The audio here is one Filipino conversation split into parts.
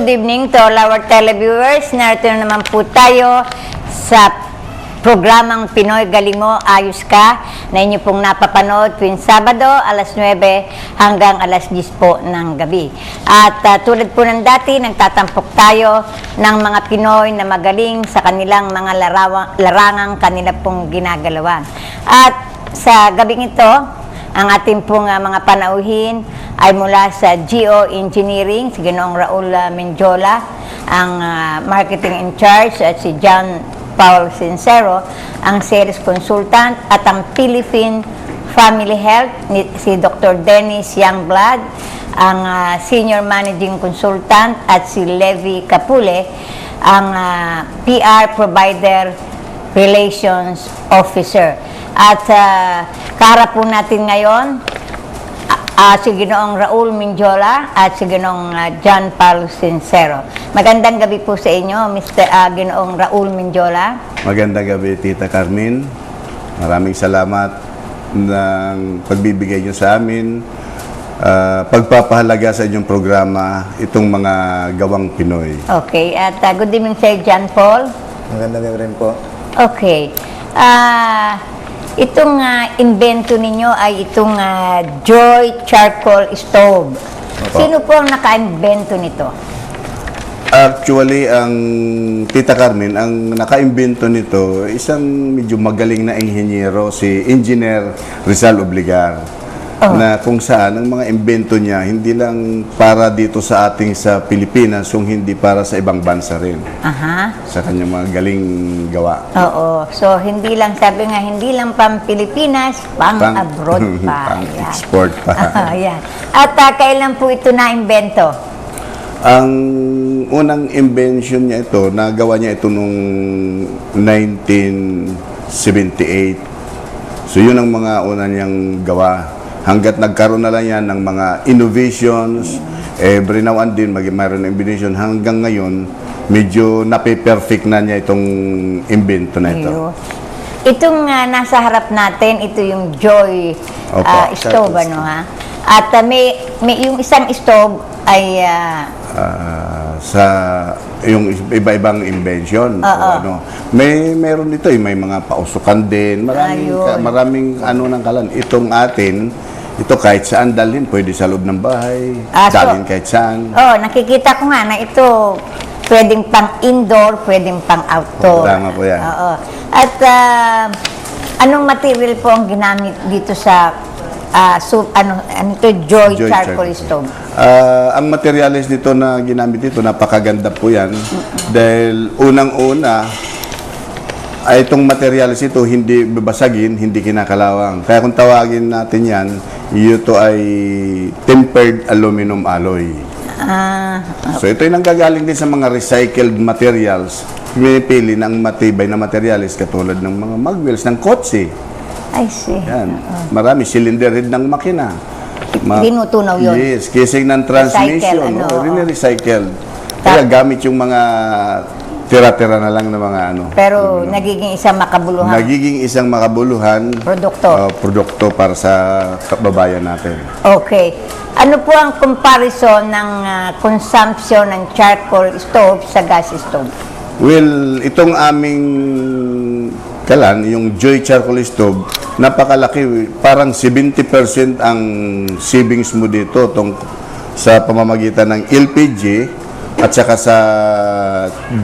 good evening to all our televiewers. Narito na naman po tayo sa programang Pinoy Galing Mo, Ayos Ka, na inyo pong napapanood tuwing Sabado, alas 9 hanggang alas 10 po ng gabi. At tulad po ng dati, nagtatampok tayo ng mga Pinoy na magaling sa kanilang mga larangang kanila pong ginagalawan. At sa gabing ito, ang ating pong mga panauhin ay mula sa Geo Engineering, si Ginoong Raul Menjola, ang marketing in charge, at si John Paul Sincero, ang sales consultant, at ang Philippine Family Health, si Dr. Dennis Youngblood, ang senior managing consultant, at si Levi Capule, ang PR provider relations officer. At kaharap po natin ngayon si Ginoong Raul Menjola at si Ginoong John Paul Sincero. Magandang gabi po sa inyo, Mr. Ginoong Raul Menjola. Magandang gabi, Tita Carmen. Maraming salamat ng pagbibigay niyo sa amin, pagpapahalaga sa inyong programa itong mga gawang Pinoy. Okay, at good evening Sir John Paul. Magandang gabi rin po. Okay. Itong invento ninyo ay itong Joy Charcoal Stove. Opo. Sino po ang naka-invento nito? Actually, ang Tita Carmen, ang naka-imbento nito, isang medyo magaling na inhenyero, si Engineer Rizal Obligar. Na kung saan ang mga imbento niya hindi lang para dito sa ating sa Pilipinas, kung hindi para sa ibang bansa rin. Aha. Sa kanyang mga galing gawa. Oo. So, hindi lang, sabi nga, hindi lang pang Pilipinas, pang-abroad pa. Pang-export pa. Ayan. At kailan po ito na-invento? Ang unang invention niya ito, nagawa niya ito noong 1978. So, yun ang mga una niyang gawa. Hanggat nagkaroon na lang yan ng mga innovations, every now and then mayroon ng innovation. Hanggang ngayon, medyo nape-perfect na niya itong invento na ito. Ayun. Itong nasa harap natin, ito yung Joy stove, ano ha? At may yung isang stove ay sa yung iba-ibang invention. Ano. Meron dito, may mga pausukan din, maraming ano ng kalan. Itong atin, ito kahit saan dalhin, pwede sa loob ng bahay, dalhin kahit saan. Nakikita ko nga na ito pwedeng pang indoor, pwedeng pang outdoor. Tama po yan. At anong material po ang ginamit dito sa Joy Charcoal Stove? Ang materials dito na ginamit dito, napakaganda po yan. Dahil unang-una, ay itong materials ito hindi babasagin, hindi kinakalawang. Kaya kung tawagin natin yan, ito ay tempered aluminum alloy. So ito ay nanggagaling din sa mga recycled materials. Pinipili ng matibay na materials katulad ng mga magwheels ng kotse. I see. Yan. Marami, cylinder head ng makina. Dinutunaw yun? Yes, casing ng transmission. Recycled. Kaya gamit yung mga tira-tira na lang ng mga ano. Pero nagiging isang makabuluhan. Nagiging isang makabuluhan produkto para sa kababayan natin. Okay. Ano po ang comparison ng consumption ng charcoal stove sa gas stove? Well, itong aming kalan, yung Joy Charcoal Stove, napakalaki. Parang 70% ang savings mo dito sa pamamagitan ng LPG at saka sa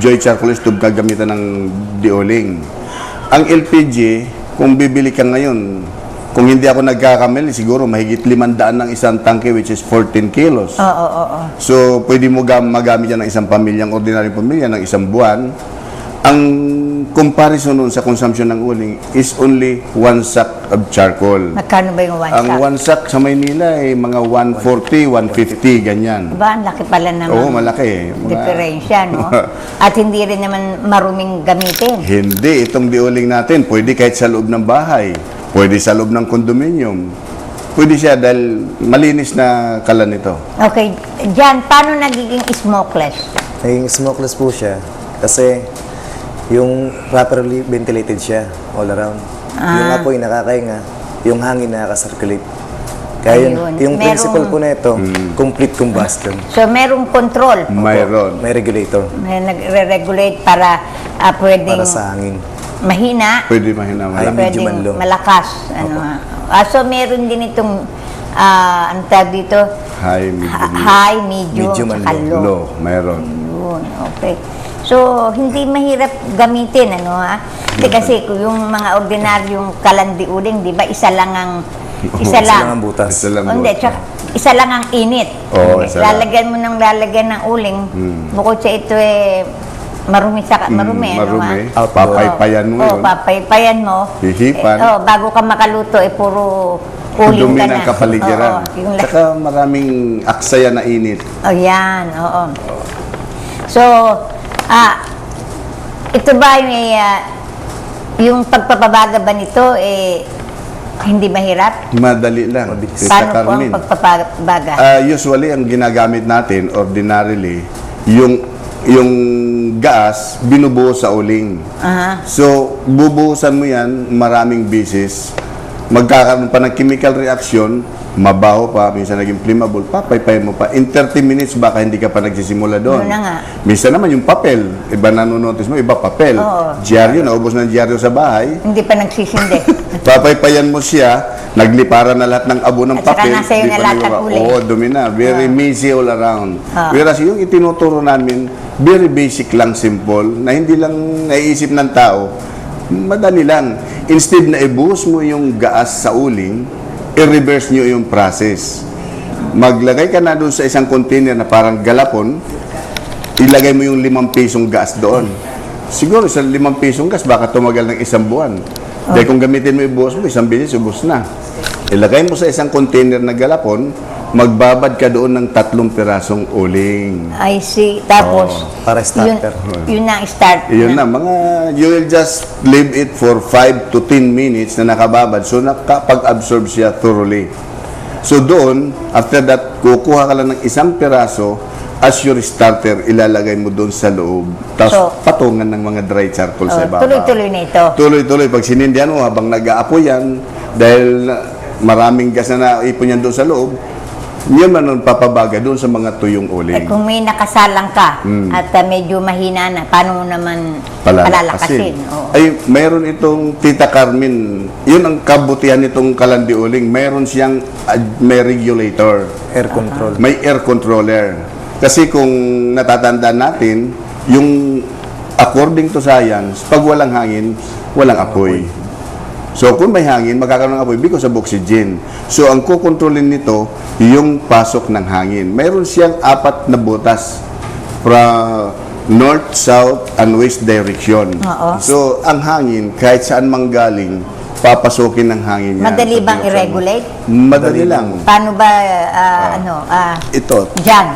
Joy Charcoal Stove kagamitan ng dioling. Ang LPG, kung bibili ka ngayon, kung hindi ako nagkakamali, siguro mahigit 500 ng isang tangke, which is 14 kilos. So, pwede mo magamit yan ng isang pamilyang, ordinary pamilya, ng isang buwan. Ang comparison nun sa consumption ng uling is only 1 sack of charcoal. Magkano ba yung 1 sack? Ang 1 sack sa Maynila ay mga 140, 150, ganyan. Ba, ang laki pala naman. Oo, malaki. Diferensya, no? At hindi rin naman maruming gamitin. Hindi. Itong diuling natin, pwede kahit sa loob ng bahay. Pwede sa loob ng condominium. Pwede siya dahil malinis na kalan ito. Okay. Jan, paano nagiging smokeless? Naging smokeless po siya kasi yung properly ventilated siya all around. Yung apoy nakakainga, yung hangin nakaka-circulate. Kaya Ayun. yung Merong- principle po na ito, complete combustion. So, merong control. Mayroon. May regulator May nagre-regulate para pwedeng para sa hangin. mahina, Pwede mahina Ay, malaki. medyo pwedeng manlo. malakas. So, meron din itong, ano tawag dito, High, medium, high, medium, Medium and saka low. low. Mayroon. Yun, okay. So, hindi mahirap gamitin, ano ha? Kasi kung yung mga ordinaryong kalandi uling, di ba, isa lang ang, isa Isa lang lang. ang butas. Isa lang Hindi, butas. tsaka isa lang ang init. Oo, isa lang. Lalagyan mo ng lalagyan ng uling. Bukod sa ito marumi marumi, ano ha? Marumi. Outdoor. Papaypayan mo Oo, yun. papaypayan mo. Hihipan. Bago ka makaluto, puro uling Dumi ka ng na. kapaligiran. Oo, yung Tsaka maraming aksaya na init. Oh, yan. Oo. So, ito ba yung pagpapabaga ba nito, hindi mahirap? Madali lang. Tita Paano po ang Carmen. pagpapabaga? Usually, ang ginagamit natin, ordinarily, yung gas, binubuhos sa uling. Aha. So, bubuhusan mo yan maraming beses. Magkakaroon pa ng chemical reaction, mabaho pa, minsan naging flammable, papaypayin mo pa. In 30 minutes, baka hindi ka pa nagsisimula doon. Yun na nga. Minsan naman yung papel, iba nanonotice mo, iba papel. Oo. Dyaryo, naubos ng dyaryo sa bahay. Hindi pa nagsisindi. Papaypayan mo siya, nagliparan na lahat ng abo ng At saka papel. nasa iyo di na pa lahat ng nagawa. uling. Oo, dumi na. Very messy all around. Ah. Whereas yung itinuturo namin, very basic lang, simple, na hindi lang naiisip ng tao, madali lang. Instead na ibuhos mo yung gas sa uling, i-reverse nyo yung process. Maglagay ka na doon sa isang container na parang galapon, ilagay mo yung 5 pisong gas doon. Siguro sa 5 pisong gas, baka tumagal ng 1 buwan. Dahil kung gamitin mo ibuhos mo, 1 bisis, ubos na. Ilagay mo sa isang container na galapon, magbabad ka doon ng 3 pirasong uling. I see. Tapos, Para starter. yun na ang start. Yun na, you will just leave it for 5 to 10 minutes na nakababad. So, nakapag-absorb siya thoroughly. So, doon, after that, kukuha ka lang ng 1 piraso as your starter, ilalagay mo doon sa loob. Tapos, So, patungan ng mga dry charcoal sa ibabaw. Tuloy-tuloy na ito. Tuloy-tuloy. Pag sinindihan mo, habang nag-aapoy yan, dahil maraming gas na naipon yan doon sa loob, yun man nun papabaga doon sa mga tuyong uling. Kung may nakasalang ka at medyo mahina na, paano mo naman palalakasin? Oo. Ay, mayroon itong Tita Carmen, yun ang kabutihan nitong kalandi uling. Mayroon siyang may regulator, Air control. may air controller. Kasi kung natatandaan natin, yung according to science, pag walang hangin, walang apoy. So, kung may hangin, magkakaroon ng apoy because of oxygen. So, ang kukontrolin nito, yung pasok ng hangin. Mayroon siyang 4 na butas from north, south, and west direction. Oo. So, ang hangin, kahit saan manggaling, papasukin ng hangin yan. Madali Pag bang binuksan mo. i-regulate? Madali lang. Paano ba, Ito. si Jan.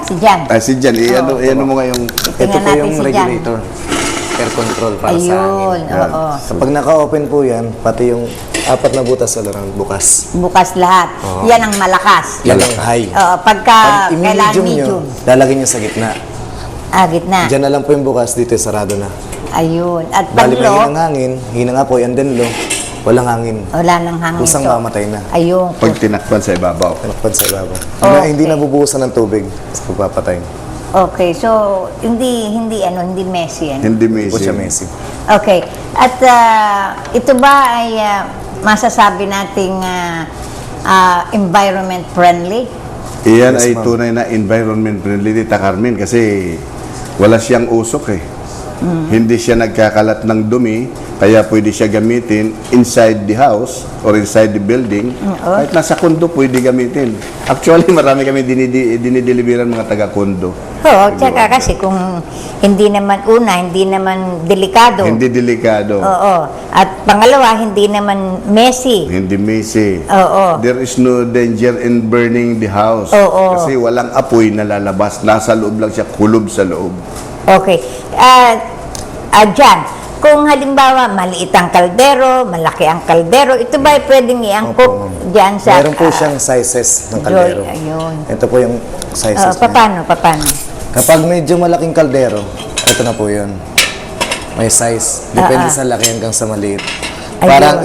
Si Jan, i-ano mo nga yung... Ito Tingnan po natin yung si Jan. regulator. Air control para sa Ayun, hangin. oo. Kapag naka-open po yan, pati yung 4 na butas all around, bukas. Bukas lahat. Yan ang malakas. Yan ang high. Pagka Pag kailangan i-medium medium. nyo, lalagyan nyo sa gitna. Gitna. Diyan na lang po yung bukas, dito sarado na. Ayun. At pag Bali may low, hinang hangin, hinang apoy, and then low, walang hangin. wala nang hangin. Kusang So, mamatay na. Ayun. Pag tinakpan sa ibabaw. Tinakpan sa ibabaw. Okay. Hindi nabubuhusan ng tubig sa pagpapatay. Okay, so hindi messy. Ano? Hindi Hindi po siya messy. messy. Okay. At ito ba ay masasabi nating environment friendly? Iyan Yes, ay ma'am. tunay na environment friendly, Tita Carmen, kasi wala siyang usok eh. Hindi siya nagkakalat ng dumi, kaya pwede siya gamitin inside the house or inside the building. Kahit nasa kondo, pwede gamitin. Actually, marami kami dinideliveran mga taga-kondo. Oo, tsaka kasi kung hindi naman delikado. Hindi delikado. Oo. At pangalawa, hindi naman messy. Hindi messy. Oo. There is no danger in burning the house. Oo. Kasi walang apoy na lalabas. Nasa loob lang siya, kulob sa loob. Okay. Jan, kung halimbawa maliit ang kaldero, malaki ang kaldero, ito ba ay pwedeng iangkop dyan sa... Meron po siyang sizes ng kaldero. Joy, ayun. Ito po yung sizes niya. Paano? Kapag medyo malaking kaldero, ito na po yun. May size. Depende sa laki hanggang sa maliit. Ayun. Parang